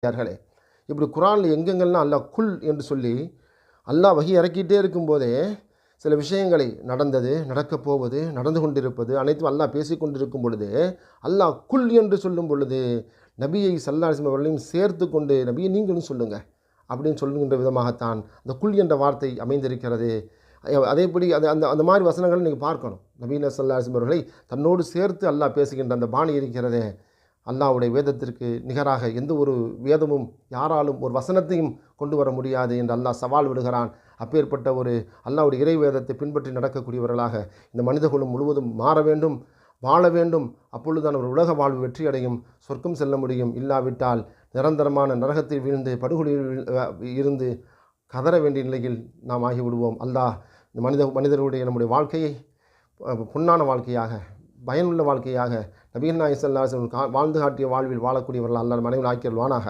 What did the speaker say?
யார்களே, இப்படி குர்ஆனில் எங்கெங்கெல்லாம் அல்லாஹ் குல் என்று சொல்லி அல்லாஹ் வஹி இறக்கிட்டே இருக்கும்போதே சில விஷயங்களை நடந்தது, நடக்கப் போவது, நடந்து கொண்டிருப்பது அனைத்தும் அல்லாஹ் பேசிக்கொண்டிருக்கும் பொழுது அல்லாஹ் குல் என்று சொல்லும் பொழுது நபியை ஸல்லல்லாஹு அலைஹி வஸல்லம் அவர்களையும் சேர்த்து கொண்டு நபியை நீங்களும் சொல்லுங்கள் அப்படின்னு சொல்லுகின்ற விதமாகத்தான் அந்த குல் என்ற வார்த்தை அமைந்திருக்கிறது. அதேபடி அது அந்த அந்த மாதிரி வசனங்களை நீங்கள் பார்க்கணும். நபீன ஸல்லல்லாஹு அலைஹி வஸல்லம் அவர்களை தன்னோடு சேர்த்து அல்லாஹ் பேசுகின்ற அந்த பாணி இருக்கிறதே, அல்லாஹ்வுடைய வேதத்திற்கு நிகராக எந்த ஒரு வேதமும் யாராலும் ஒரு வசனத்தையும் கொண்டு வர முடியாது என்று அல்லாஹ் சவால் விடுகிறான். அப்பேற்பட்ட ஒரு அல்லாஹ்வுடைய இறை வேதத்தை பின்பற்றி நடக்கக்கூடியவர்களாக இந்த மனிதகுலம் முழுவதும் மாற வேண்டும், வாழ வேண்டும். அப்பொழுதுதான் ஒரு உலக வாழ்வு வெற்றியடையும், சொர்க்கம் செல்ல முடியும். இல்லாவிட்டால் நிரந்தரமான நரகத்தில் வீழ்ந்து படுகொலியில் இருந்து கதற வேண்டிய நிலையில் நாம் ஆகிவிடுவோம். அல்லாஹ் இந்த மனிதர்களுடைய நம்முடைய வாழ்க்கையை பொன்னான வாழ்க்கையாக, பயனுள்ள வாழ்க்கையாக, நபிகள் நாயகம் ஸல்லல்லாஹு அலைஹி வஸல்லம் வாழ்ந்து காட்டிய வாழ்வில் வாழக்கூடியவர்கள் அல்லாஹ் மனைவில் ஆக்கியல்வானாக.